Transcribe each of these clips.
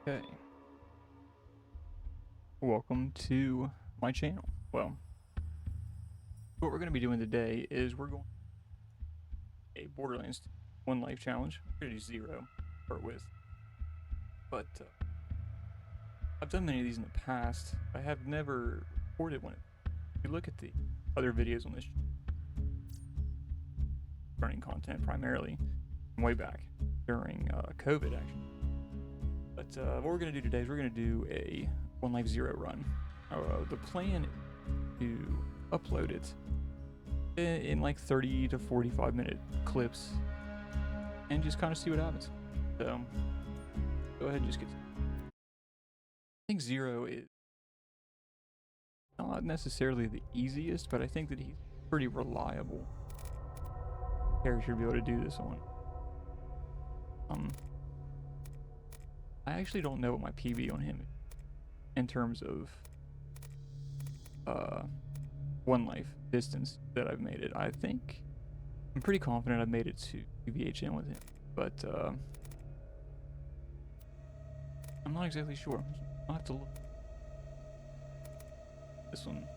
Okay, welcome to my channel. Well, what we're going to be doing today is we're going to a Borderlands 1 life challenge. We're going to do 0 to start with, but I've done many of these in the past. I have never recorded one. If you look at the other videos on this running content primarily way back during COVID actually. But what we're going to do today is we're going to do a 1 Life 0 run. The plan is to upload it in like 30 to 45 minute clips and just kind of see what happens. So go ahead and just get. I think 0 is not necessarily the easiest, but I think that he's pretty reliable character to be able to do this on. I actually don't know what my PB on him is in terms of 1 life distance that I've made it. I think I'm pretty confident I've made it to VHN with him, but I'm not exactly sure. I'll have to look. This one,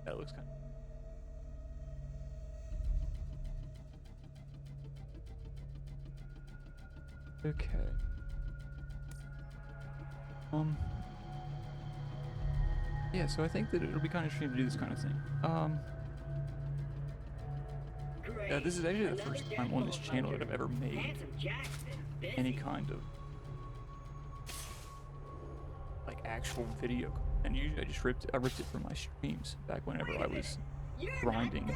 that looks kind of. Okay. Yeah, so I think that it'll be kind of interesting to do this kind of thing. Yeah, this is actually the first time on this channel that I've ever made any kind of like actual video. And usually I ripped it from my streams back whenever I was grinding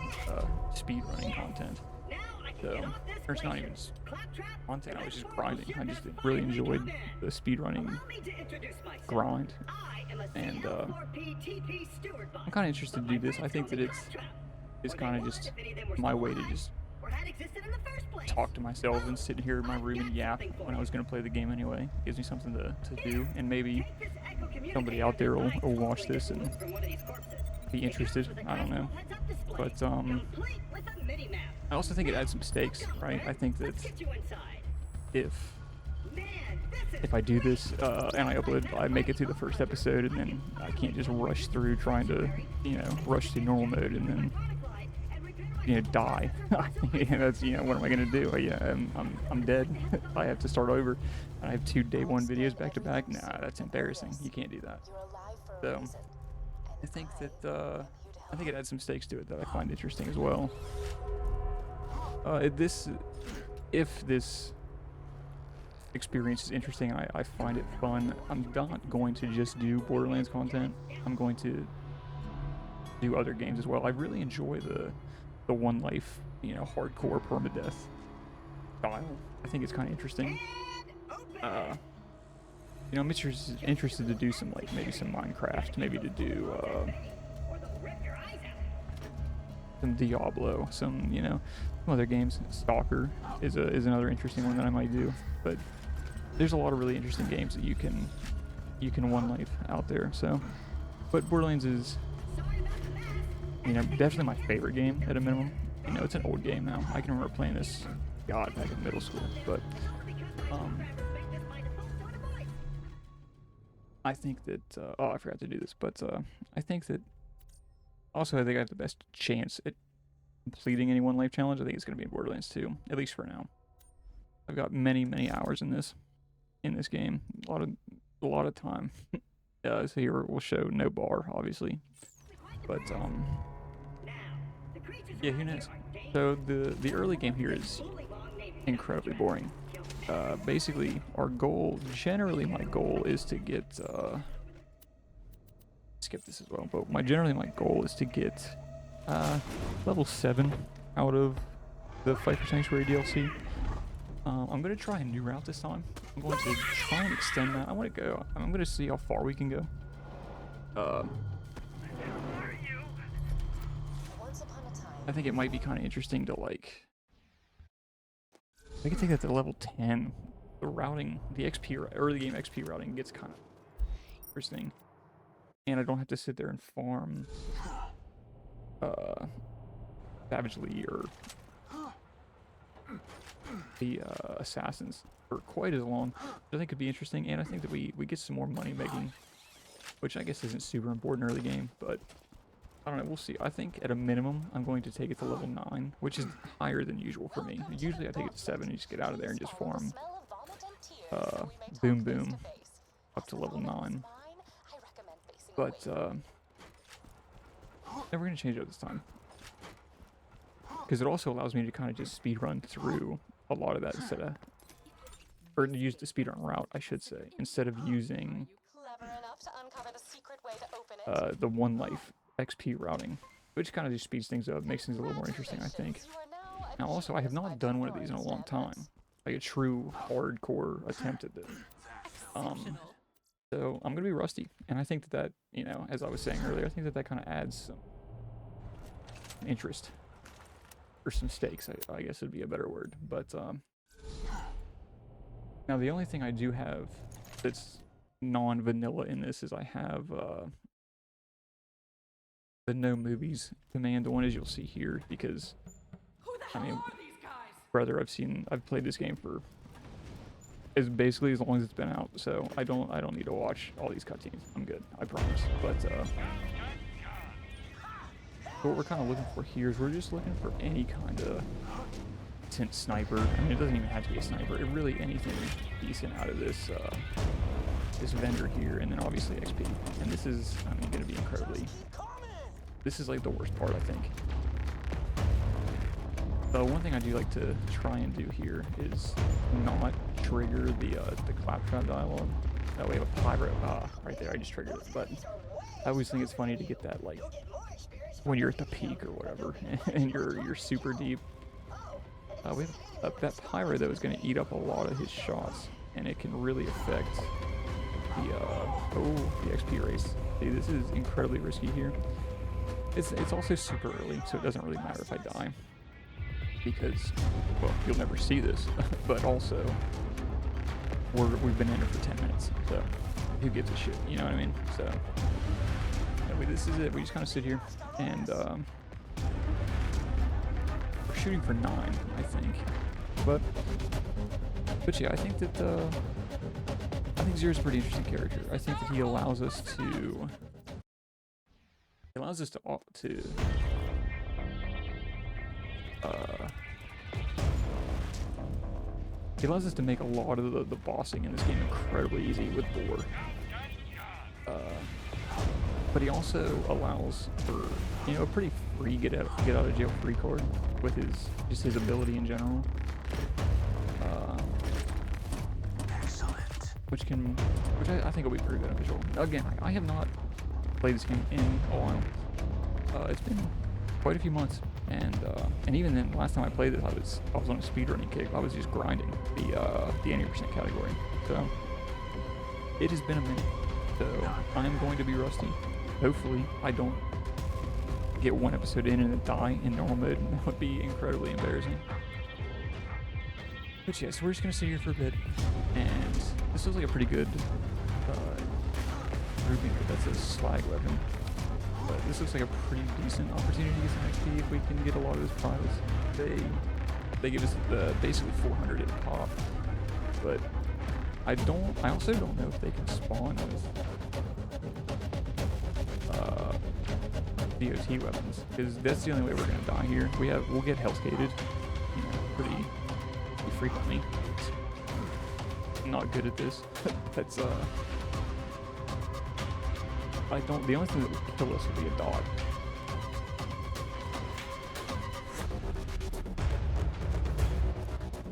speedrunning content. So it's not even content, I was just grinding. I just really enjoyed the speedrunning grind. And I'm kind of interested to do this. I think that it's kind of just my way to just talk to myself and sit here in my room and yap when I was going to play the game anyway. It gives me something to do, and maybe somebody out there will watch this and be interested. I don't know. But I also think it adds some stakes, right? I think that if I do this and I make it through the first episode, and then I can't just rush through trying to, rush through normal mode and then, die. That's, what am I gonna do? I'm dead. I have to start over. I have 2 day 1 videos back to back. Nah, that's embarrassing. You can't do that. So I think that I think it adds some stakes to it that I find interesting as well. If this experience is interesting, I find it fun. I'm not going to just do Borderlands content. I'm going to do other games as well. I really enjoy the 1 life, hardcore permadeath style. I think it's kind of interesting. I'm interested to do some, like, maybe some Minecraft, maybe to do some Diablo, some other games. Stalker is another interesting one that I might do. But there's a lot of really interesting games that you can 1 life out there. So, but Borderlands is definitely my favorite game at a minimum. It's an old game now. I can remember playing this back in middle school, but I think that I forgot to do this, but I think that also I think I have the best chance at completing any 1 life challenge. I think it's going to be in Borderlands 2, at least for now. I've got many hours in this game. A lot of time. So here we'll show no bar, obviously, but yeah, who knows? So the early game here is incredibly boring. Basically, generally my goal is to get skip this as well, but my goal is to get level 7 out of the Fight for Sanctuary DLC. I'm gonna try a new route this time. I'm going to try and extend that. I'm gonna see how far we can go. I think it might be kind of interesting to, like, I can take that to level 10. The routing, the early game XP routing gets kind of interesting, and I don't have to sit there and farm savagely or the assassins for quite as long, which I think could be interesting, and I think that we get some more money making, which I guess isn't super important early game, but I don't know, we'll see. I think at a minimum, I'm going to take it to level 9, which is higher than usual for me. Usually I take it to 7 and just get out of there and just farm boom boom up to level 9. But we're going to change it up this time. Because it also allows me to kind of just speed run through a lot of that instead of, or to use the speedrun route, I should say, instead of using the one life XP routing, which kind of just speeds things up, makes things a little more interesting, I think. Now also, I have not done one of these in a long time, like a true hardcore attempt at this. So I'm gonna be rusty, and I think that, you know, as I was saying earlier, I think that kind of adds some interest, or some stakes, I guess would be a better word. But now the only thing I do have that's non-vanilla in this is I have the no movies command one, as you'll see here, because I mean, brother, I've played this game for basically as long as it's been out, so I don't need to watch all these cutscenes. I'm good, I promise. But what we're kind of looking for here is we're just looking for any kind of decent sniper. I mean, it doesn't even have to be a sniper. It really anything decent out of this this vendor here, and then obviously XP. And this is, I mean, going to be incredibly. This is like the worst part, I think. One thing I do like to try and do here is not trigger the claptrap dialogue. That way, I have a pirate. Right there, I just triggered it. But I always think it's funny to get that, like, when you're at the peak or whatever, and you're super deep. We have that pyro that was going to eat up a lot of his shots, and it can really affect the XP race. See, this is incredibly risky here. It's also super early, so it doesn't really matter if I die, because, well, you'll never see this, but also we've been in it for 10 minutes, so who gives a shit? You know what I mean? So anyway, this is it. We just kind of sit here and we're shooting for 9, I think, but yeah, I think that Zero's a pretty interesting character. I think that he allows us to make a lot of the bossing in this game incredibly easy with Boar. But he also allows for, you know, a pretty free get out of jail free card with his ability in general. Which I think will be pretty beneficial. Again, I have not played this game in a while. It's been quite a few months, and even then, last time I played this, I was on a speedrunning kick. I was just grinding the 80% category. So it has been a minute. So I'm going to be rusty. Hopefully, I don't get one episode in and then die in normal mode, and that would be incredibly embarrassing. But yeah, so we're just gonna sit here for a bit, and this looks like a pretty good grouping. That's a slag weapon. But this looks like a pretty decent opportunity to get some XP if we can get a lot of this prize. They give us basically 400 at a pop, but I also don't know if they can spawn with DOT weapons, because that's the only way we're gonna die here. We'll get hell's gated, you know, pretty frequently. I'm not good at this. That's the only thing that would kill us would be a dog.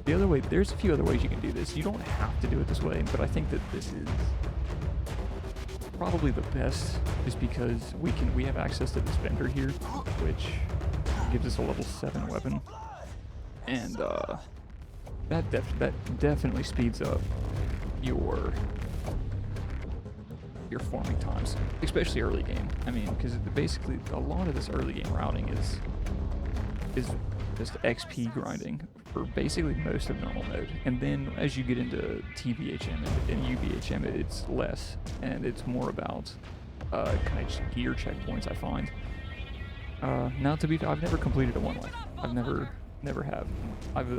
The other way, there's a few other ways you can do this. You don't have to do it this way, but I think that this is probably the best, just because we have access to this vendor here, which gives us a level 7 weapon, and that definitely speeds up your farming times, especially early game. I mean, because basically a lot of this early game routing is just XP grinding for basically most of normal mode, and then as you get into TVHM and UVHM, it's less, and it's more about kind of just gear checkpoints, I find. Now, to be fair, I've never completed a one life. I've never Never have.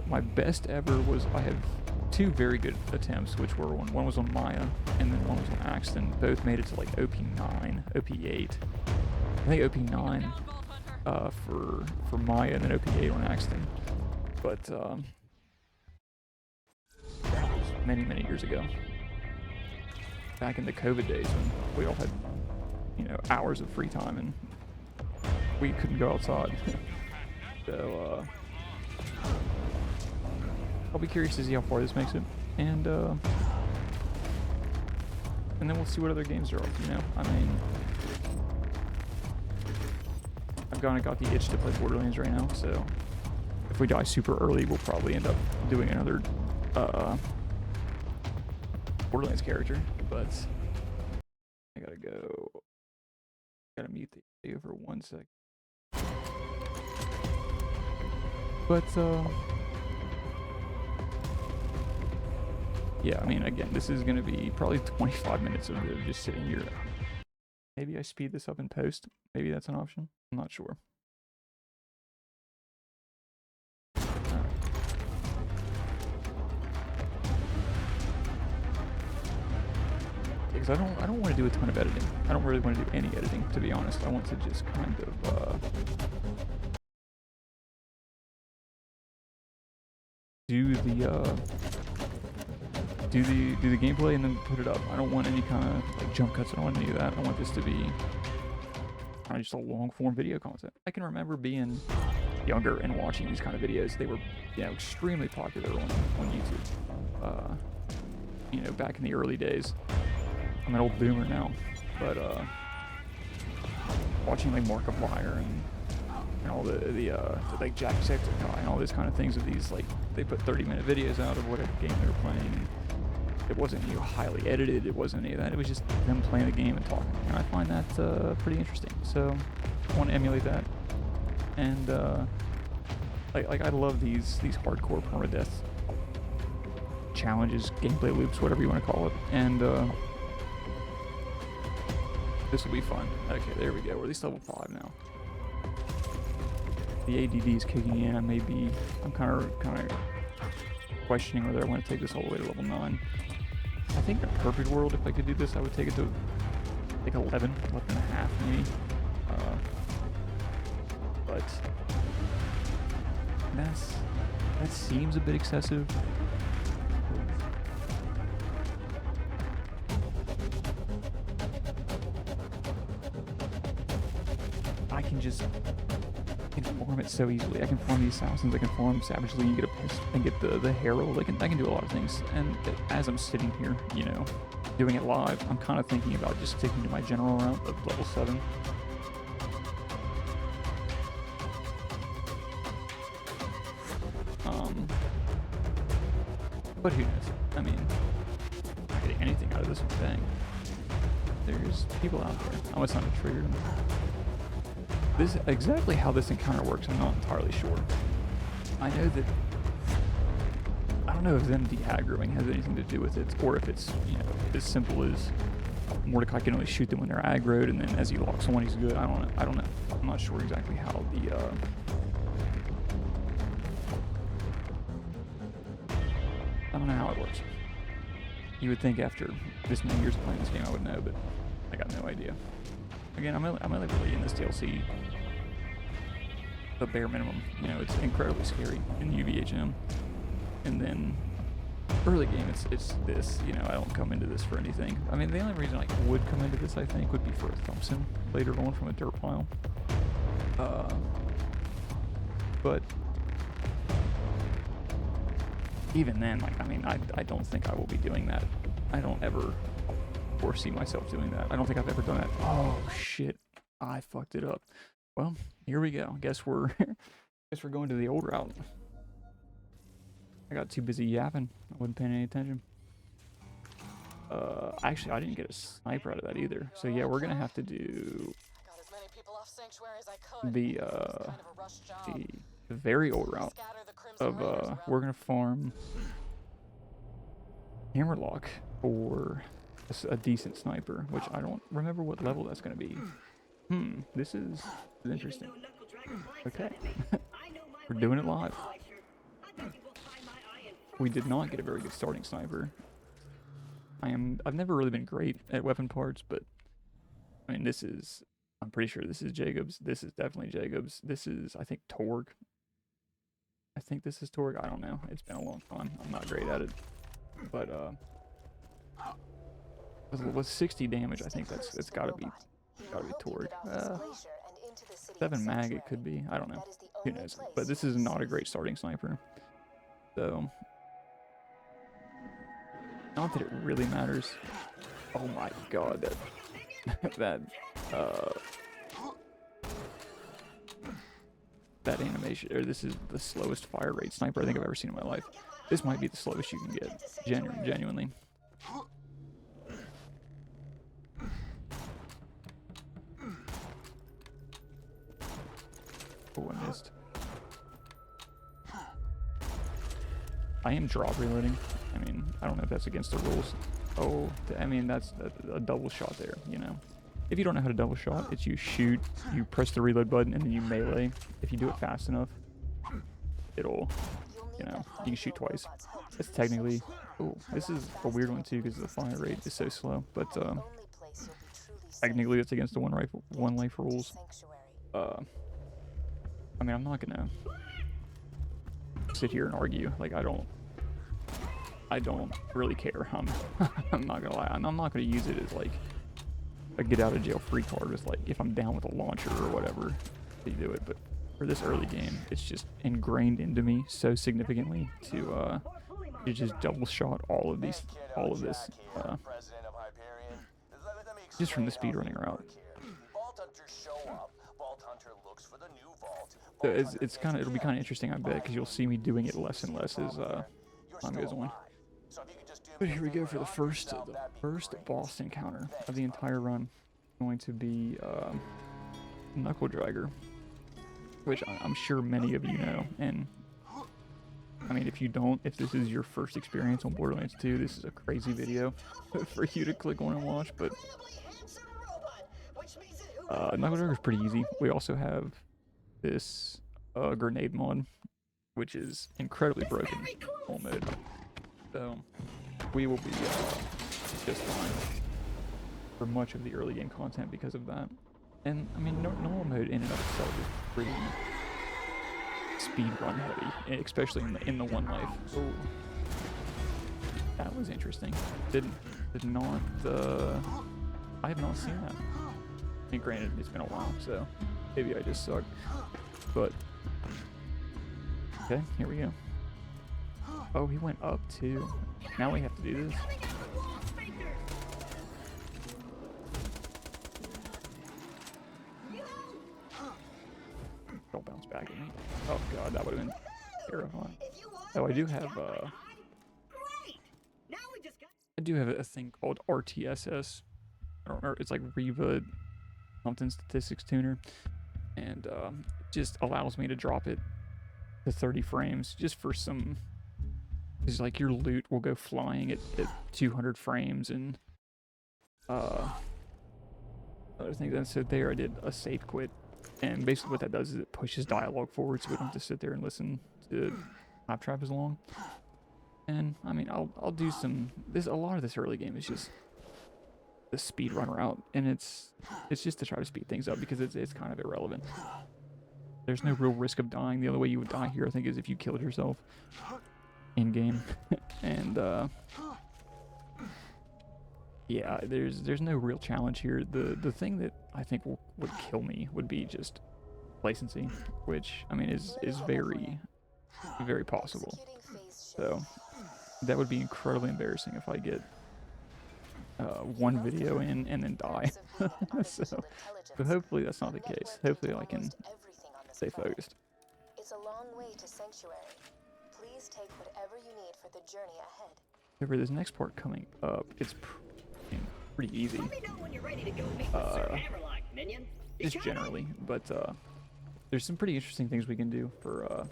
My best ever was I have two very good attempts, which were one was on Maya and then one was on Axton. Both made it to like OP9, OP8. I think OP9 for Maya and then OP8 on Axton. But that was many years ago. Back in the COVID days when we all had, you know, hours of free time and we couldn't go outside. So I'll be curious to see how far this makes it, and then we'll see what other games are like, you know? I mean, I've kind of got the itch to play Borderlands right now, so if we die super early, we'll probably end up doing another Borderlands character, but I gotta go. Gotta mute the video for 1 sec. But yeah, I mean, again, this is gonna be probably 25 minutes of just sitting here. Maybe I speed this up in post. Maybe that's an option. I'm not sure. Because I don't want to do a ton of editing. I don't really want to do any editing, to be honest. I want to just kind of do the gameplay and then put it up. I don't want any kind of like jump cuts. I don't want any of that. I want this to be kind of just a long form video content. I can remember being younger and watching these kind of videos. They were, you know, extremely popular on YouTube. You know, back in the early days. I'm an old boomer now, but watching like Markiplier and all the like Jacksepticeye and all these kind of things of these, like, they put 30-minute videos out of whatever game they were playing. It wasn't, you know, highly edited. It wasn't any of that. It was just them playing the game and talking, and I find that pretty interesting. So I want to emulate that, and like I love these hardcore permadeath challenges, gameplay loops, whatever you want to call it, and this will be fun. Okay, there we go. We're at least level 5 now. The ADD is kicking in. I'm kind of questioning whether I want to take this all the way to level 9. I think in a perfect world, if I could do this, I would take it to like 11 and a half maybe. But that seems a bit excessive. I can farm it so easily. I can farm the assassins, I can farm savagely and get a pistol and get the herald. I can do a lot of things. And as I'm sitting here, you know, doing it live, I'm kind of thinking about just sticking to my general route of level 7. But who knows? I mean, I'm not getting anything out of this thing. There's people out there. Oh, it's not a trigger. This exactly how this encounter works, I'm not entirely sure. I know that I don't know if them de-aggroing has anything to do with it, or if it's, you know, as simple as Mordecai can only shoot them when they're aggroed, and then as he locks someone, he's good. I don't know. I'm not sure exactly how the I don't know how it works. You would think after this many years of playing this game I would know, but I got no idea. Again, I'm only really in this DLC the bare minimum. You know, it's incredibly scary in UVHM, and then early game it's this. You know, I don't come into this for anything. I mean, the only reason I would come into this, I think, would be for a Thompson later on from a dirt pile. But even then, like, I mean, I don't think I will be doing that. I don't ever foresee myself doing that. I don't think I've ever done that. Oh shit, I fucked it up. Well, here we go. Guess we're going to the old route. I got too busy yapping. I wasn't paying any attention. Actually, I didn't get a sniper out of that either. So yeah, we're gonna have to do the very old route of we're gonna farm Hammerlock for a decent sniper, which I don't remember what level that's gonna be. This is interesting. Okay. We're doing it live. We did not get a very good starting sniper. I've never really been great at weapon parts, but I mean, I'm pretty sure this is Jacobs. This is definitely Jacobs. This is, I think, Torg. I think this is Torg. I don't know. It's been a long time. I'm not great at it. But, with 60 damage, I think it's gotta be Torg. 7 mag it could be. I don't know. Who knows? But this is not a great starting sniper. So, not that it really matters. Oh my god, that animation, or this is the slowest fire rate sniper I think I've ever seen in my life. This might be the slowest you can get, genuinely. Oh, I missed. I am drop reloading. I mean, I don't know if that's against the rules. Oh, I mean, that's a double shot there, you know. If you don't know how to double shot, it's you shoot, you press the reload button, and then you melee. If you do it fast enough, it'll, you know, you can shoot twice. It's technically, oh, this is a weird one too because the fire rate is so slow, but technically it's against the one life rules. I mean, I'm not gonna sit here and argue. Like, I don't really care. I'm not gonna lie. I'm not gonna use it as like a get out of jail free card with like if I'm down with a launcher or whatever to do it. But for this early game, it's just ingrained into me so significantly to just double shot all of this just from the speedrunning route. So it'll be kind of interesting, I bet, because you'll see me doing it less and less as time goes on. But here we go for the first boss encounter of the entire run. Going to be Knuckle Dragger, which I'm sure many of you know. And I mean, if you don't, if this is your first experience on Borderlands 2, this is a crazy video for you to click on and watch. But Knuckle Dragger is pretty easy. We also have this grenade mod, which is incredibly broken full mode. So we will be just fine for much of the early game content because of that. And I mean, normal mode in and of itself is pretty speed run heavy, especially in the one life. Oh, that was interesting. Did not I have not seen that. I mean, granted, it's been a while, so maybe I just suck. But okay, here we go. Oh, he went up too. Now we have to do this. Don't bounce back at me. Oh god, that would have been terrifying. Oh, I do have a thing called RTSS. I don't remember. It's like Reva something statistics tuner, and it just allows me to drop it to 30 frames just for some. It's like your loot will go flying at 200 frames and other things. And so there I did a safe quit, and basically what that does is it pushes dialogue forward so we don't have to sit there and listen to Claptrap as long. And I mean, I'll do a lot of this early game is just the speed run route, and it's just to try to speed things up because it's kind of irrelevant. There's no real risk of dying. The only way you would die here, I think, is if you killed yourself in game. And yeah, there's no real challenge here. The thing that I think would kill me would be just placency, which I mean is very, very possible. So that would be incredibly embarrassing if I get one video in and then die. so hopefully that's not the case. Hopefully I can stay focused. It's a long way to Sanctuary. Please take whatever you need for the journey ahead. For this next part coming up, it's pretty easy. Just generally, but there's some pretty interesting things we can do for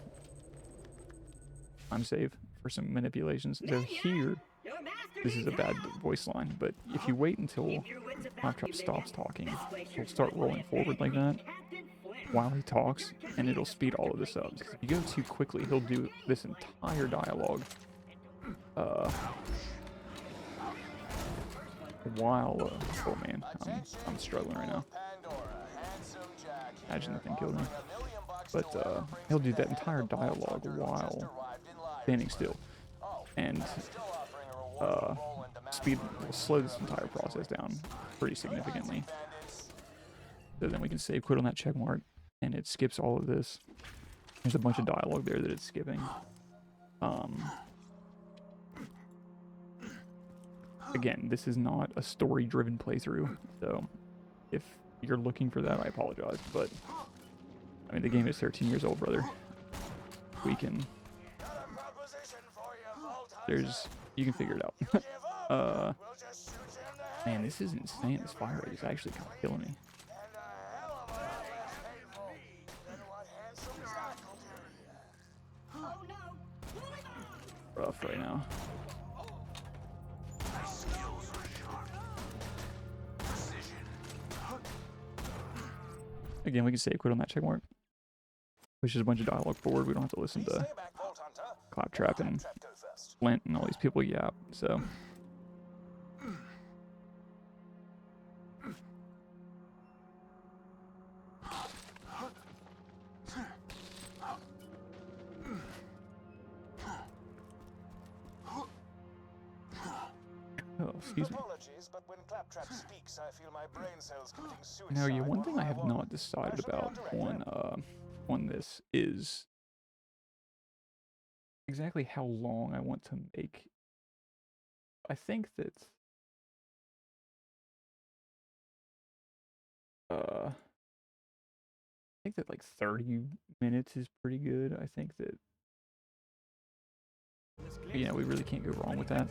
time save for some manipulations. So here, this is a bad voice line, but if you wait until Claptrap stops talking, he'll start rolling forward like that. while he talks, and it'll speed all of this up. Because if you go too quickly, he'll do this entire dialogue while oh man, I'm struggling right now. Imagine the thing killed me. But he'll do that entire dialogue while standing still, and speed will slow this entire process down pretty significantly. So then we can save quit on that check mark, and it skips all of this. There's a bunch of dialogue there that it's skipping. Again, this is not a story-driven playthrough, so if you're looking for that, I apologize. But I mean, the game is 13 years old, brother. We can. You can figure it out. Man, this is insane. This fire rate is actually kind of killing me. Rough right now. Again, we can save quit on that check mark, which is a bunch of dialogue forward. We don't have to listen to Claptrap and Flint and all these people yap. So oh, excuse me. Now, one thing I have not decided about on this is exactly how long I want to make. I think that like 30 minutes is pretty good. I think that we really can't go wrong with that.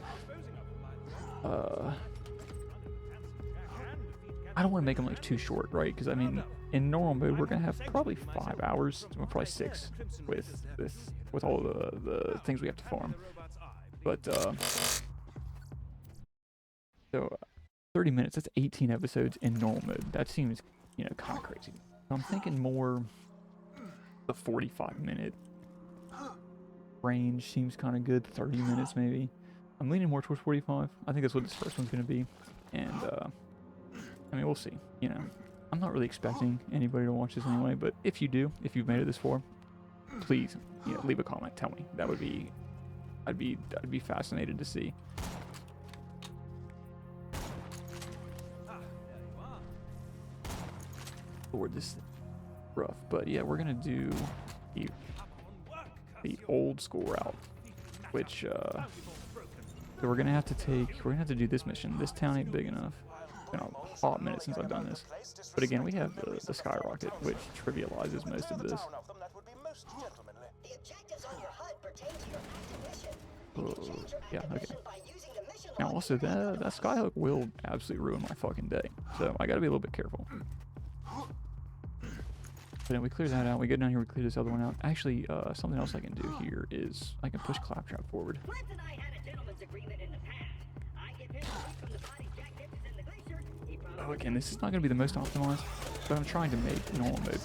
I don't want to make them like too short, right? Because I mean, in normal mode, we're gonna have probably 5 hours, or probably 6, with all the things we have to farm. But so 30 minutes. That's 18 episodes in normal mode. That seems kind of crazy. So I'm thinking more the 45-minute range seems kind of good. 30 minutes maybe. I'm leaning more towards 45. I think that's what this first one's gonna be, and I mean, we'll see. I'm not really expecting anybody to watch this anyway, but if you do, if you've made it this far, please, leave a comment. Tell me. That would be, I'd be fascinated to see. Lord, this is rough, but yeah, we're gonna do the old school route, which so we're gonna have to do this mission. This town ain't big enough. It's been a hot minute since I've done this, but again, we have the skyrocket, which trivializes most of this. Oh, yeah, okay. Now also that skyhook will absolutely ruin my fucking day, so I gotta be a little bit careful. But then we clear that out. We get down here, we clear this other one out. Actually, something else I can do here is I can push Claptrap forward. Oh, again, this is not going to be the most optimized, but I'm trying to make normal mode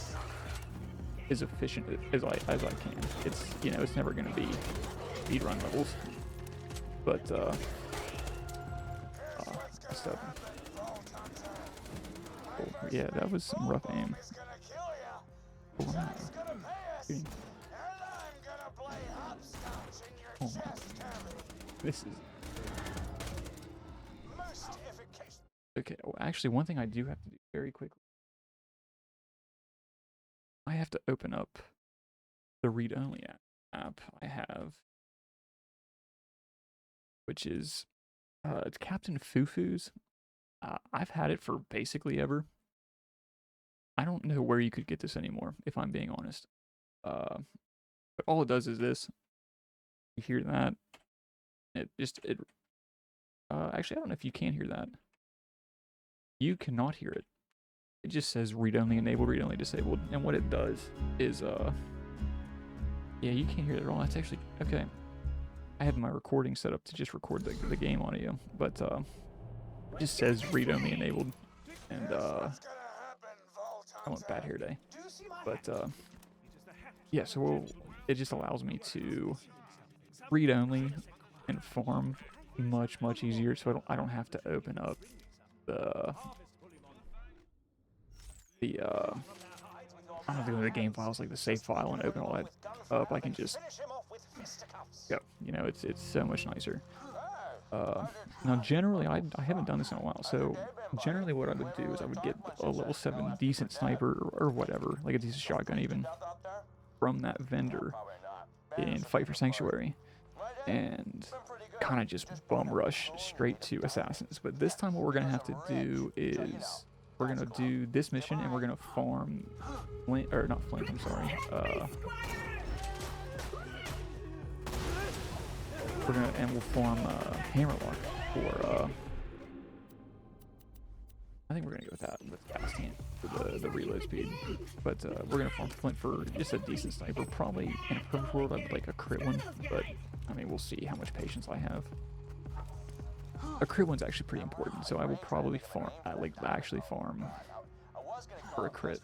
as efficient as I can. It's it's never going to be speedrun levels, but stuff. Oh, yeah, that was some rough aim. Oh, wow. Oh, my. This is okay. Well, actually, one thing I do have to do very quickly. I have to open up the read-only app I have, which is it's Captain Fufu's. I've had it for basically ever. I don't know where you could get this anymore, if I'm being honest. But all it does is this. You hear that? Actually, I don't know if you can hear that. You cannot hear it. It just says read-only enabled, read-only disabled. And what it does is, yeah, you can't hear it at all. That's actually, okay. I have my recording set up to just record the game audio, but it just says read-only enabled. And I want bad hair day. But yeah, so it just allows me to read only and farm much easier, so I don't have to open up the I don't have to go to the game files like the save file and open all that up. I can just go. You know, it's so much nicer. Now generally I haven't done this in a while, so generally what I would do is I would get a level 7 decent sniper or whatever, like a decent shotgun even, from that vendor in Fight for Sanctuary, and kind of just bum rush straight to assassins. But this time what we're gonna have to do is we're gonna do this mission and we're gonna farm flint, or not flint, I'm sorry, we'll farm hammerlock for I think we're gonna go with that with fast hand for the reload speed. But we're gonna farm flint for just a decent sniper. Probably in a perfect world I'd like a crit one, but I mean we'll see how much patience I have. A crit one's actually pretty important, so I will probably farm actually farm for a crit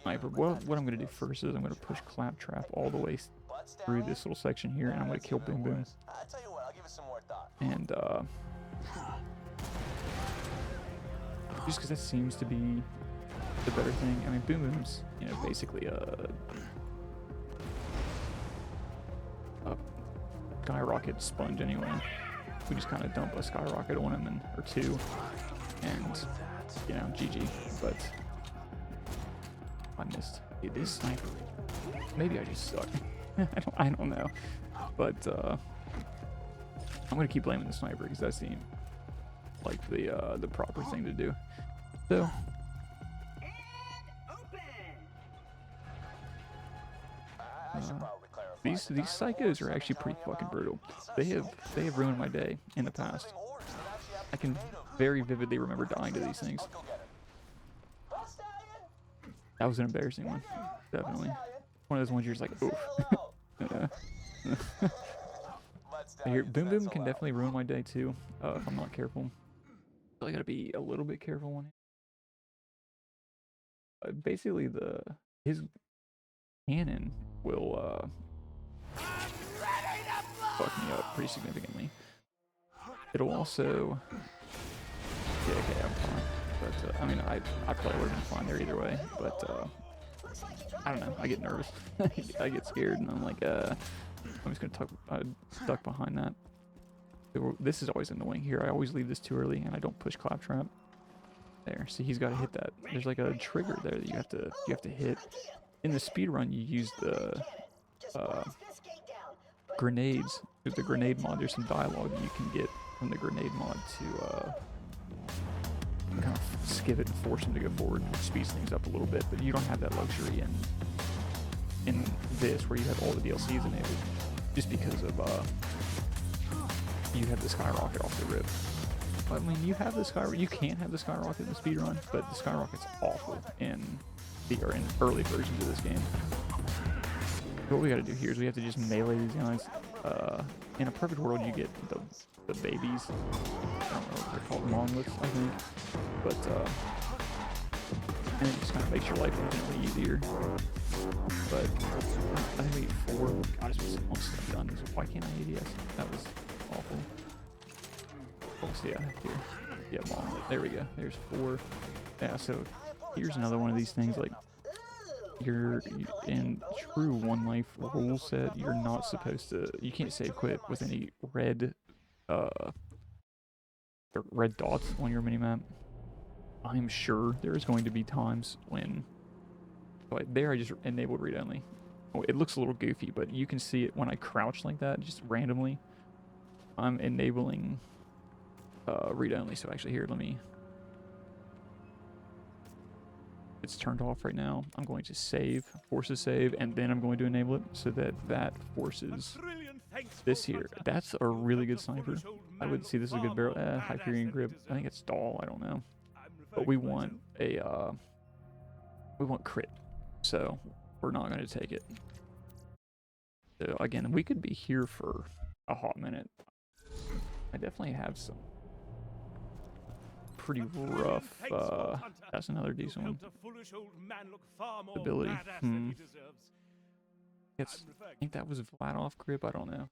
sniper. What I'm gonna do first is I'm gonna push claptrap all the way through this little section here, and I'm gonna kill Boom Boom. And just because that seems to be the better thing. I mean, Boom Boom's, you know, basically a skyrocket sponge anyway. We just kind of dump a skyrocket on him or two, and you know, GG. But I missed. It is sniper. Maybe I just suck. I don't know. But I'm gonna keep blaming the sniper because that seemed like the proper thing to do. So these psychos are actually pretty fucking brutal. They have ruined my day in the past. I can very vividly remember dying to these things. That was an embarrassing one, definitely. One of those ones you're just like, oof. Here, Boom Boom can definitely ruin my day too, if I'm not careful. So I gotta be a little bit careful when basically his cannon will fuck me up pretty significantly. It'll also okay, I'm fine. But I mean I probably would have been fine there either way, but I don't know, I get nervous. I get scared and I'm like I'm just gonna duck behind that. This is always annoying here. I always leave this too early and I don't push claptrap. There, see, he's got to hit that. There's like a trigger there that you have to hit. In the speed run, you use the grenades. There's the grenade mod. There's some dialogue that you can get from the grenade mod to kind of skip it and force him to go forward, which speeds things up a little bit. But you don't have that luxury in this, where you have all the DLCs enabled, just because of you have the skyrocket off the rip. I mean, you have the skyrocket. You can't have the skyrocket in the speedrun, but the skyrocket's awful in early versions of this game. What we got to do here is we have to just melee these guys. In a perfect world, you get the babies. I don't know what they're called, monoliths, I think. But and it just kind of makes your life infinitely easier. But I think we get 4. God, it's been almost done. So why can't I ADS? That was awful. Oh, so yeah, here. Yeah, monolith. There we go. There's 4. Yeah, so here's another one of these things. Like, you're in true One Life rule set, you're not supposed to. You can't save quit with any red dots on your minimap. I'm sure there's going to be times when. But there, I just enabled read only. Oh, it looks a little goofy, but you can see it when I crouch like that, just randomly. I'm enabling read only. So actually, here, let me. It's turned off right now. I'm going to force a save, and then I'm going to enable it so that forces this here. That's a really good sniper. I would see this as a good barrel. Hyperion grip. I think it's stall. I don't know. But we want crit, so we're not going to take it. So again, we could be here for a hot minute. I definitely have some pretty rough. That's another decent one. Ability. I think that was flat off grip. I don't know.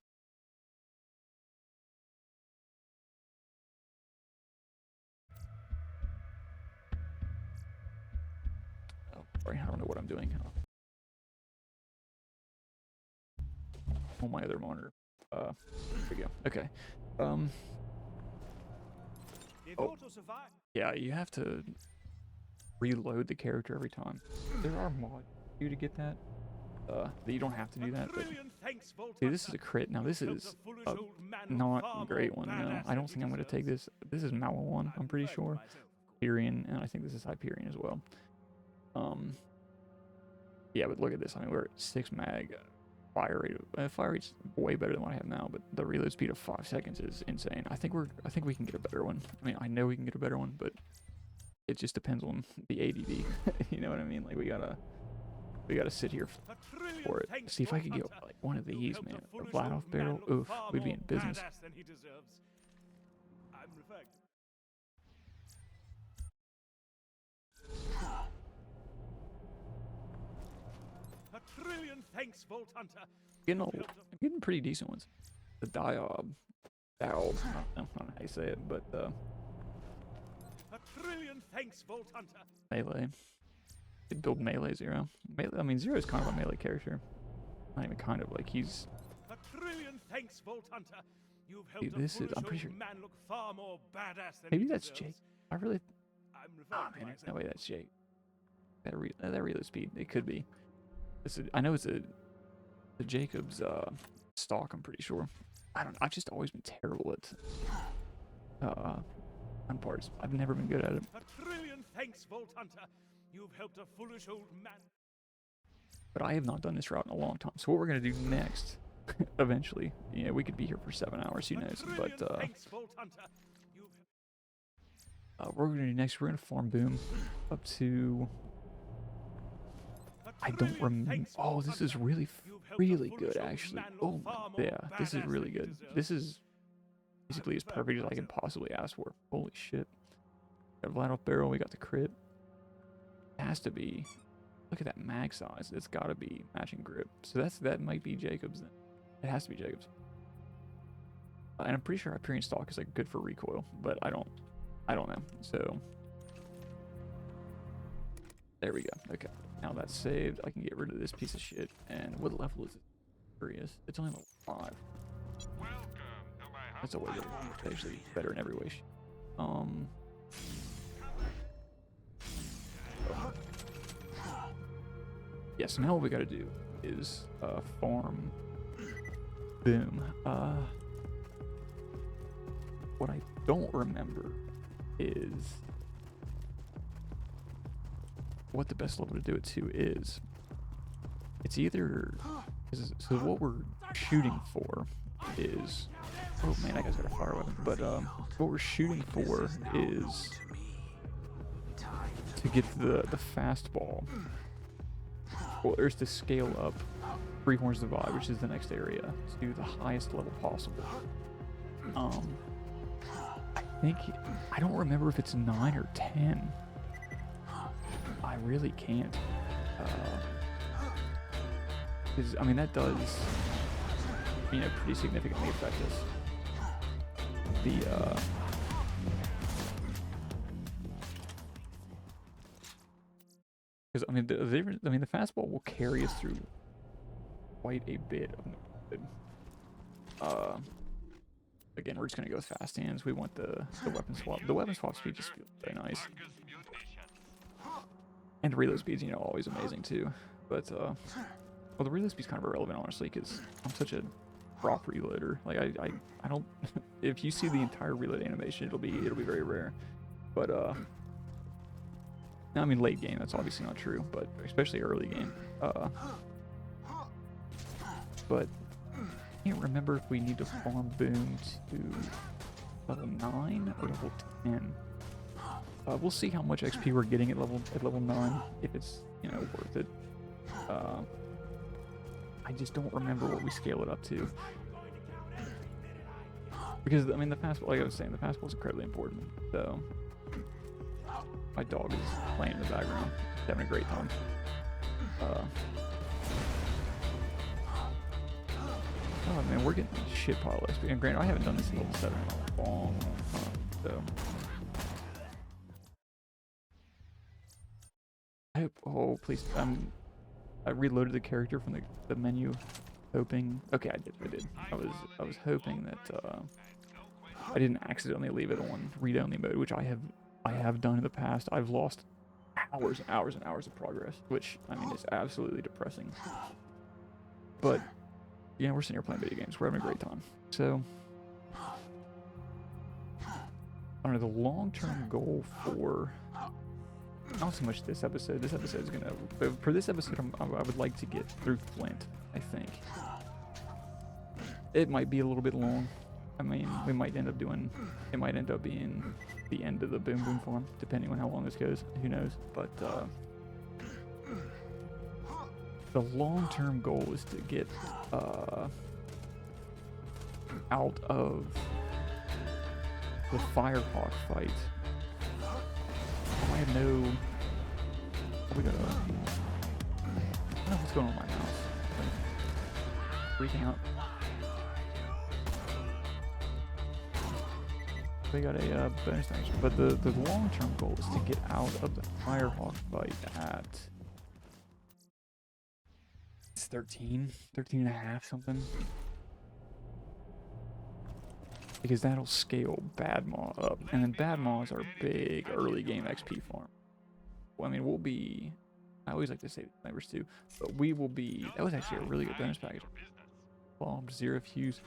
Oh, sorry, I don't know what I'm doing. On my other monitor. There we go. Okay. Oh. Yeah, you have to reload the character every time. There are mods for you to get that. You don't have to do that, but see, this is a crit. Now this is a not great one. No, I don't think I'm going to take this. This is Mala 1, I'm pretty sure. Hyperion, and I think this is Hyperion as well. Yeah, but look at this. I mean, we're at 6 mag. Fire rate. Fire rate's way better than what I have now, but the reload speed of 5 seconds is insane. I think we can get a better one. I mean, I know we can get a better one, but it just depends on the ADD. You know what I mean? Like we gotta sit here for it. See if I could get like one of these, man. A flat off barrel. Oof, we'd be in business. I'm getting pretty decent ones. The Diob. I don't know how you say it, but Melee. Could build Melee 0. Melee, I mean, 0 is kind of a melee character. Not even kind of, like he's. Dude, this is. I'm pretty sure. Maybe that's Jake. I really. Oh man, there's no way that's Jake. That reload speed. It could be. I know it's a Jacob's stock. I'm pretty sure. I've just always been terrible at on parts. I've never been good at it. You've helped a foolish old man. But I have not done this route in a long time. So what we're gonna do next, eventually, yeah, we could be here for 7 hours, who knows? But what we're gonna do next, we're gonna farm Boom up to. I don't remember. Oh, this is really good, actually. Oh, yeah, this is really good. This is basically as perfect as I can possibly ask for. Holy shit. Got a flat off barrel, we got the crit. It has to be. Look at that mag size. It's got to be matching grip. So that might be Jacob's then. It has to be Jacob's. And I'm pretty sure Hyperion stock is like good for recoil, but I don't know. So there we go. Okay. Now that's saved. I can get rid of this piece of shit. And what level is it? Curious. It's only level 5. That's always actually better in every way. Yeah, so now what we gotta do is farm Boom. What I don't remember is what the best level to do it to is. It's either so what we're shooting for is, oh man, that guy's got a fire weapon. But what we're shooting for is to get the fastball. Well, there's to scale up 3 Horns Divide, which is the next area, to the highest level possible. I don't remember if it's 9 or 10. I really can't. Because, I mean, that does, you know, pretty significantly affect us. Because, I mean, the fastball will carry us through quite a bit of again, we're just gonna go with fast hands. We want the weapon swap. The weapon swap speed just feels very nice. And the reload speed's, you know, always amazing too. But well, the reload speed's kind of irrelevant, honestly, because I'm such a prop reloader. Like I don't. If you see the entire reload animation, it'll be very rare. But I mean, late game, that's obviously not true, but especially early game. But I can't remember if we need to farm Boom to level 9 or level 10. We'll see how much XP we're getting at level 9, if it's, you know, worth it. I just don't remember what we scale it up to. Because, I mean, the fastball, like I was saying, the fastball is incredibly important. So, My dog is playing in the background, having a great time. Oh man, we're getting shit pile XP. And granted, I haven't done this in level 7 in a long time, so. I hope, oh please, I reloaded the character from the menu, hoping, okay, I did. I was hoping that, I didn't accidentally leave it on read-only mode, which I have done in the past. I've lost hours and hours and hours of progress, which, I mean, is absolutely depressing. But, you know, we're sitting here playing video games. We're having a great time. So, I don't know, the long-term goal for, not so much this episode. This episode is gonna, but for this episode, I would like to get through Flint, I think. It might be a little bit long. I mean, we might end up doing, it might end up being the end of the Boom Boom farm, depending on how long this goes. Who knows? But, the long-term goal is to get out of the Firehawk fight. I have no. We gotta. I don't know what's going on with my mouse. Like, freaking out. We got a bonus action, but the long-term goal is to get out of the Firehawk fight at. It's 13 and a half something, because that'll scale Bad Maw up, and then Bad Maw is our big early game XP farm. Well, I mean, we'll be, I always like to say snipers too, but we will be, that was actually a really good bonus package. Bombs, zero fuse.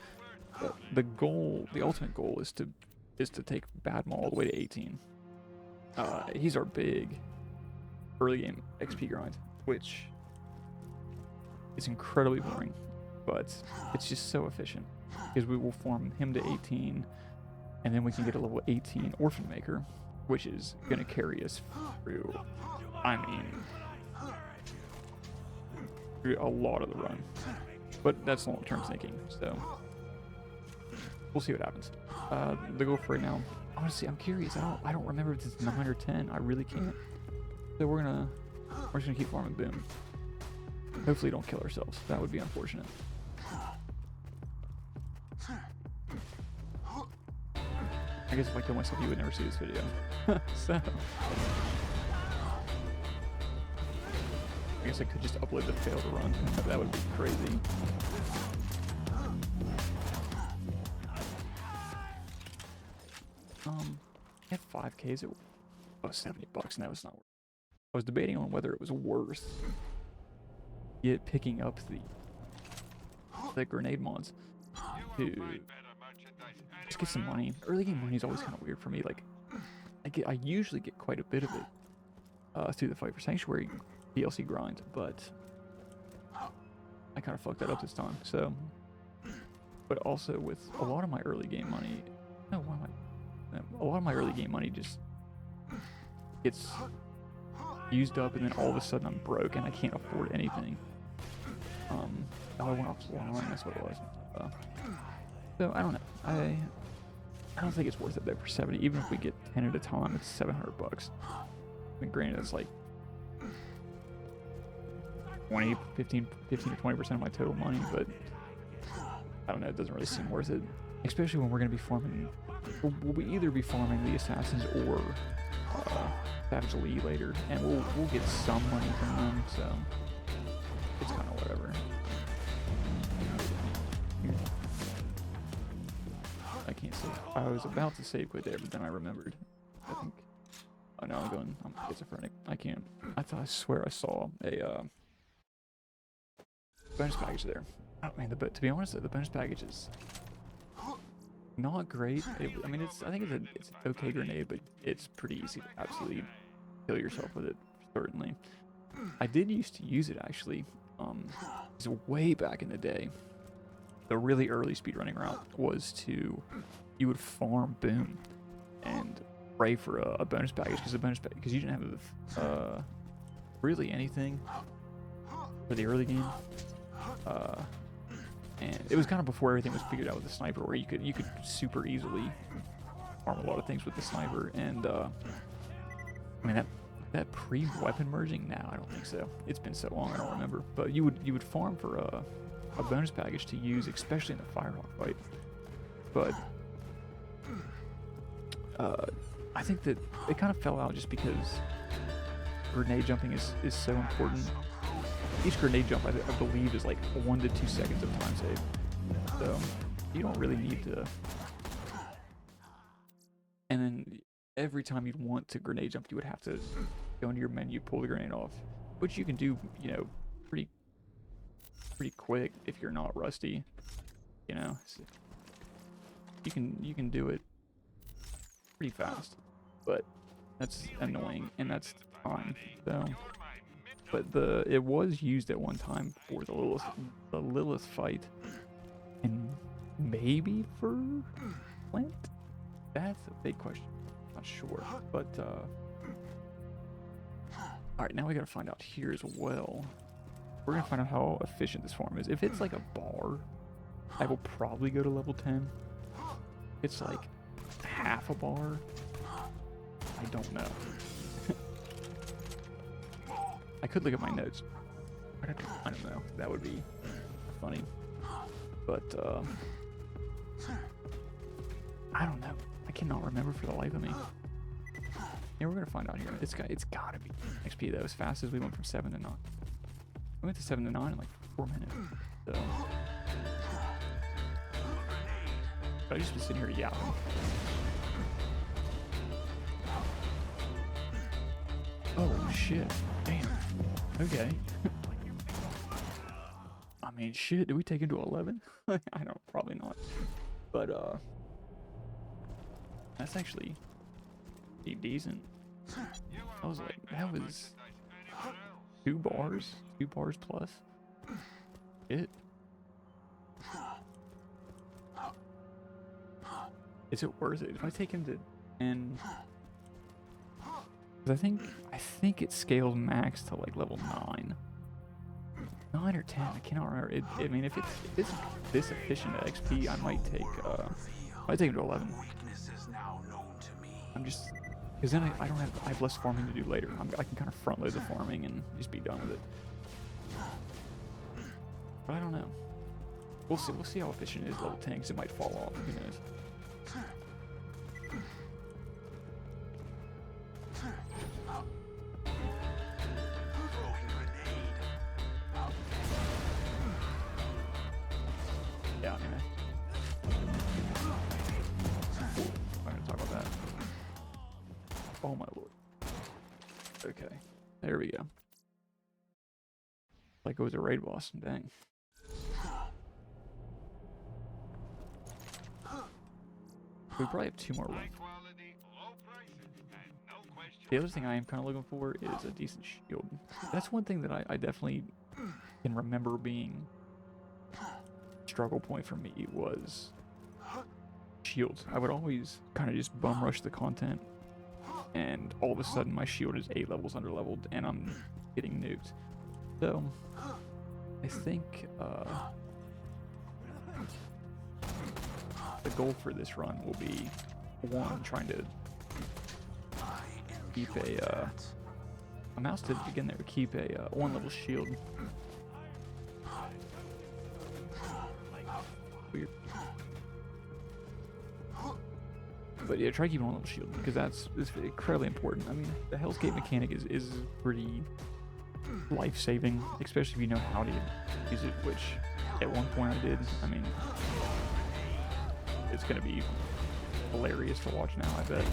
But the goal, the ultimate goal is to take Bad Maw all the way to 18. He's our big early game XP grind, which is incredibly boring, but it's just so efficient, because we will farm him to 18, and then we can get a level 18 Orphan Maker, which is going to carry us through, I mean, through a lot of the run. But that's long-term thinking, so we'll see what happens. The goal for right now, honestly, I'm curious. I don't remember if it's 9 or 10. I really can't. So we're just gonna keep farming Boom. Hopefully, don't kill ourselves. That would be unfortunate. I guess if I kill myself, you would never see this video. So, I guess I could just upload the fail to run. That would be crazy. I had 5Ks at $70, and that was not worth it. I was debating on whether it was worth picking up the grenade mods to just get some money. Early game money is always kind of weird for me. Like, I usually get quite a bit of it through the Fight for Sanctuary DLC grind, but I kind of fucked that up this time. So, but also with a lot of my early game money, a lot of my early game money just gets used up, and then all of a sudden I'm broke and I can't afford anything. I went offline, that's what it was. So I don't know. I don't think it's worth it though for 70. Even if we get 10 at a time, it's $700. I mean, granted, it's like 15 to 20% of my total money, but I don't know. It doesn't really seem worth it, especially when we're going to be farming. We'll either be farming the assassins or Savage Lee later, and we'll get some money from them. So it's kind of whatever. I can't save. I was about to save quit there, but then I remembered. I think. Oh no, I'm schizophrenic. I can't. I swear I saw a bonus package there. Oh man, to be honest, the bonus package is not great. I mean, I think it's an okay grenade, but it's pretty easy to absolutely kill yourself with it. Certainly, I did used to use it actually. It's way back in the day. The really early speedrunning route was you would farm Boom and pray for a bonus package, because you didn't have really anything for the early game. And it was kind of before everything was figured out with the sniper, where you could super easily farm a lot of things with the sniper, and I mean, that pre-weapon merging? No, I don't think so. It's been so long, I don't remember. But you would farm for a bonus package to use, especially in the Firehawk fight. But I think that it kind of fell out just because grenade jumping is so important. Each grenade jump, I believe, is like 1 to 2 seconds of time save. So you don't really need to. And then every time you'd want to grenade jump, you would have to go into your menu, pull the grenade off, which you can do, you know, pretty quick if you're not rusty. You know, so you can do it pretty fast, but that's annoying and that's time. So, but it was used at one time for the Lilith fight, and maybe for Plant. That's a big question. Not sure, but all right, now we gotta find out here as well. We're gonna find out how efficient this farm is. If it's like a bar, I will probably go to level 10. It's like half a bar. I don't know. I could look at my notes. I don't know. That would be funny. But I don't know. I cannot remember for the life of me. Yeah, we're gonna find out here. It's gotta be XP though. As fast as we went from 7 to 9. We went to 7 to 9 in like 4 minutes. So I just been sitting here yapping. Oh shit! Damn. Okay. I mean, shit. Did we take him to 11? I don't. Probably not. But that's actually pretty decent. I was like, that was 2 bars plus. It. Is it worth it? If I take him to 10, because I think it scales max to like level 9. 9 or 10, I cannot remember. I mean, if it's this efficient at XP, I might take him to 11. I'm just, because then I have less farming to do later. I can kind of front load the farming and just be done with it. But I don't know. We'll see how efficient it is level 10, because it might fall off. Who knows? Yeah, anyway. I'm gonna talk about that. Oh my lord. Okay. There we go. Like it was a raid boss. Dang. We probably have 2 more runs. The other thing I am kind of looking for is a decent shield. That's one thing that I definitely can remember being struggle point for me was shields. I would always kind of just bum rush the content, and all of a sudden my shield is 8 levels under leveled and I'm getting nuked. So I think the goal for this run will be, 1, trying to keep a mouse to begin there, keep a 1 level shield. Weird. But yeah, try keeping 1 level shield, because it's incredibly important. I mean, the Hell's Gate mechanic is pretty life-saving, especially if you know how to use it, which at one point I did. I mean, it's gonna be hilarious to watch now, I bet.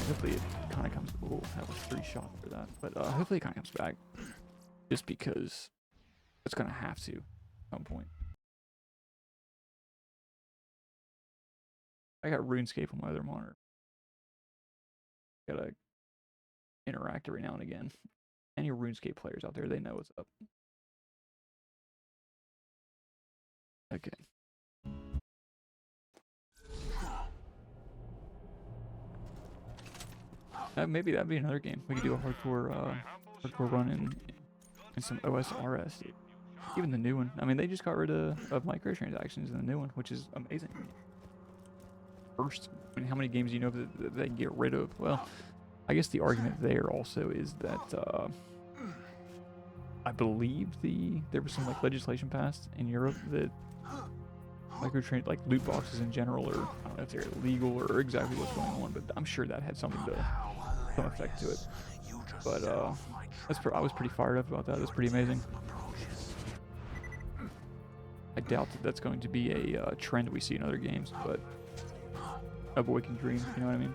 Hopefully it kind of comes. Oh, that was 3 shots for that. But hopefully it kind of comes back, just because it's gonna have to at some point. I got RuneScape on my other monitor. Gotta interact every now and again. Any RuneScape players out there, they know what's up. Okay. Maybe that'd be another game. We could do a hardcore run in some OSRS. Even the new one. I mean, they just got rid of microtransactions in the new one, which is amazing. First, I mean, how many games do you know that they get rid of? Well, I guess the argument there also is that I believe there was some like legislation passed in Europe that microtrade like loot boxes in general, or I don't know if they're illegal or exactly what's going on, but I'm sure that had some effect to it. But I was pretty fired up about that. That's pretty amazing. I doubt that that's going to be a trend we see in other games, but a boy can dream. You know what I mean?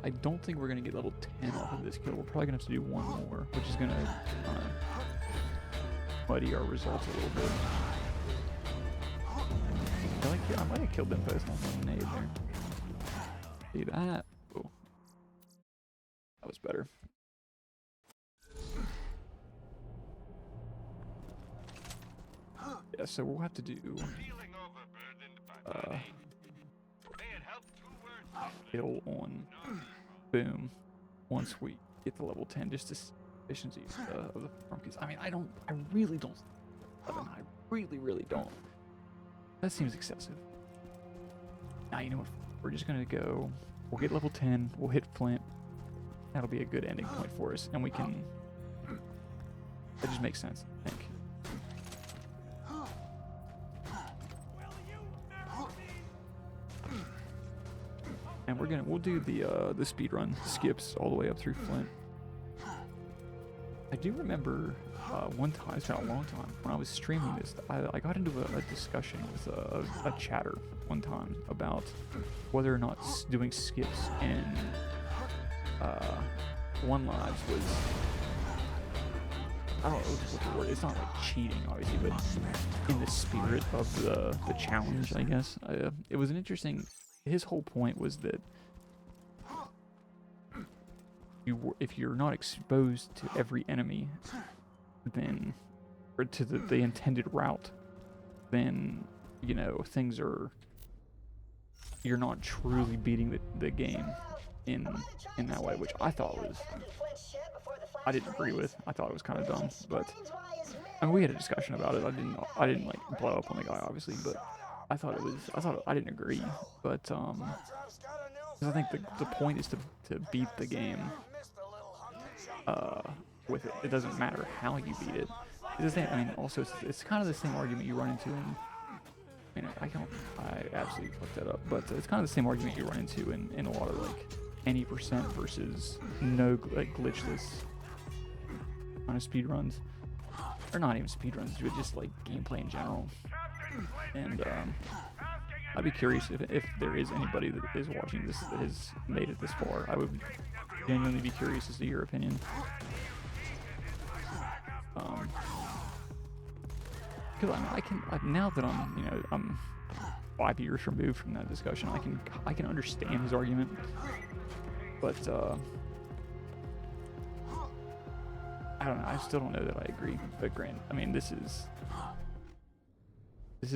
I don't think we're gonna get level 10 off of this kill. We're probably gonna have to do one more, which is gonna muddy our results a little bit. I might have killed them both on one nade there. See that? Oh, that was better. Yeah, so we'll have to do kill on boom once we get to level 10, just to see efficiencies of the farm. Because I mean, I really don't. I really don't. That seems excessive. Now you know what? We're just gonna go. We'll get level 10. We'll hit Flint. That'll be a good ending point for us, and we can. That just makes sense, I think. And we'll do the speed run skips all the way up through Flint. I do remember one time, it's been a long time, when I was streaming this, I got into a discussion with a chatter one time about whether or not doing skips in One Lives was, I don't know what the word, it's not like cheating obviously, but in the spirit of the challenge, I guess. It was an interesting, his whole point was that if you're not exposed to every enemy, then, or to the intended route, then, you know, you're not truly beating the game in that way, which I thought was, I didn't agree with. I thought it was kind of dumb, but I mean, we had a discussion about it. I didn't like blow up on the guy obviously, but I didn't agree, but because I think the point is to beat the game with it. It doesn't matter how you beat it. It's the same, I mean, also it's kind of the same argument you run into in, I mean, I absolutely fucked that up, but it's kind of the same argument you run into in a lot of like any percent versus no like glitchless kind of speed runs, or not even speed runs, but just like gameplay in general. And I'd be curious if there is anybody that is watching this that has made it this far. I would genuinely be curious as to your opinion. Because now that I'm 5 years removed from that discussion, I can understand his argument, but I don't know. I still don't know that I agree. But granted, I mean, this has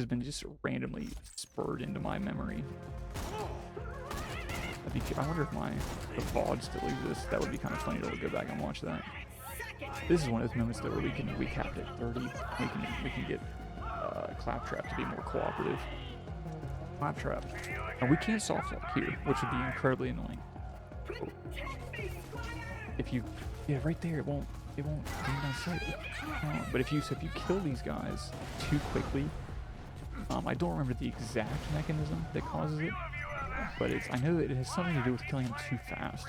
been just randomly spurred into my memory. I wonder if the VOD still exists. That would be kind of funny to go back and watch that. This is one of those moments though where we capped at 30. We can get Claptrap to be more cooperative. Claptrap, and we can't soft lock here, which would be incredibly annoying. If you, yeah, right there, it won't be on sight. But if you kill these guys too quickly, I don't remember the exact mechanism that causes it, but I know that it has something to do with killing them too fast.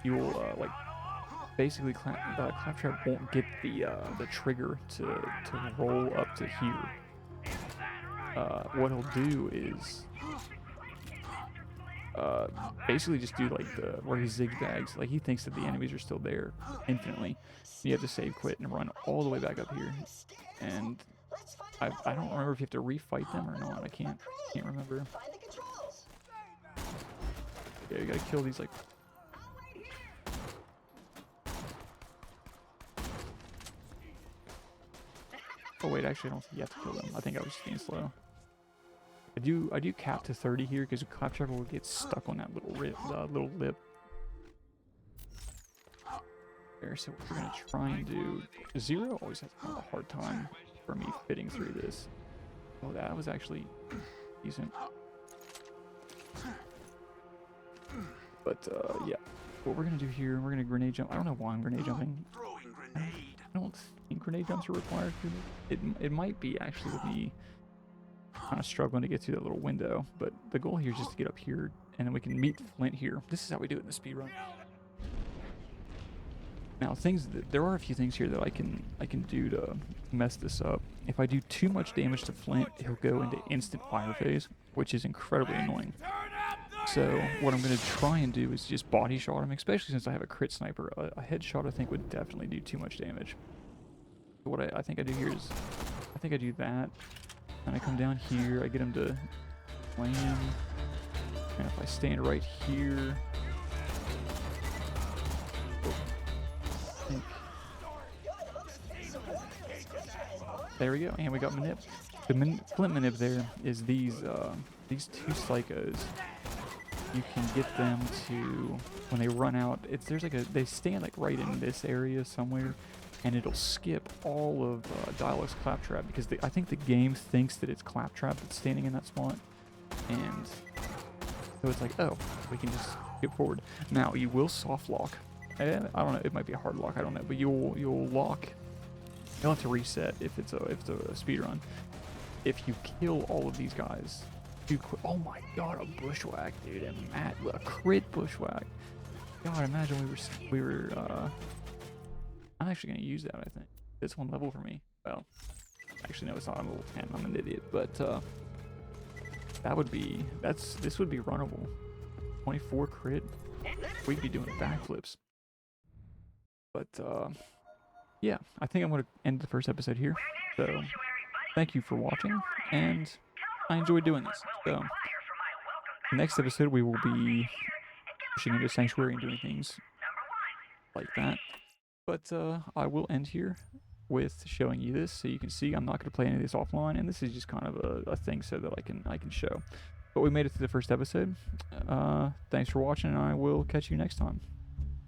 You will like basically Claptrap won't get the trigger to roll up to here. What he'll do is basically just do like where he zigzags, like he thinks that the enemies are still there infinitely. You have to save quit and run all the way back up here, and I don't remember if you have to refight them or not. I can't remember. Yeah, you gotta kill these like. Oh wait, actually I don't think you have to kill them. I think I was just being slow. I do cap to 30 here because Claptrap will get stuck on that little lip. There, so what we're gonna try and do. Zero always has a hard time for me fitting through this. Oh, that was actually decent. But yeah, what we're gonna do here, we're gonna grenade jump. I don't know why I'm grenade jumping. I don't think grenade jumps are required for this. It might be actually with me kind of struggling to get through that little window, but the goal here is just to get up here, and then we can meet Flint here. This is how we do it in the speed run. Now, there are a few things here that I can do to mess this up. If I do too much damage to Flint, he'll go into instant fire phase, which is incredibly annoying. So what I'm going to try and do is just body shot him, especially since I have a crit sniper. A headshot I think would definitely do too much damage. So what I think I do here is, I think I do that, and I come down here, I get him to land, and if I stand right here, there we go, and we got manip. The Flint manip there is these two psychos. You can get them to, when they run out, there's like they stand like right in this area somewhere, and it'll skip all of Dialog's Claptrap because I think the game thinks that it's Claptrap that's standing in that spot, and so it's like, oh, we can just skip forward. Now you will soft lock. I don't know, it might be a hard lock, I don't know, but you'll lock. You'll have to reset if it's a speed run. If you kill all of these guys, oh my god, a bushwhack, dude, a crit bushwhack. God, imagine we were I'm actually gonna use that, I think. It's one level for me. Well, actually no, it's not. I'm a level 10, I'm an idiot, but this would be runnable. 24 crit, we'd be doing backflips. But yeah, I think I'm gonna end the first episode here. So thank you for watching, and I enjoyed doing this. So next episode we will be pushing into Sanctuary and doing things like that. But I will end here with showing you this, so you can see I'm not going to play any of this offline, and this is just kind of a thing so that I can show. But we made it to the first episode. Thanks for watching, and I will catch you next time.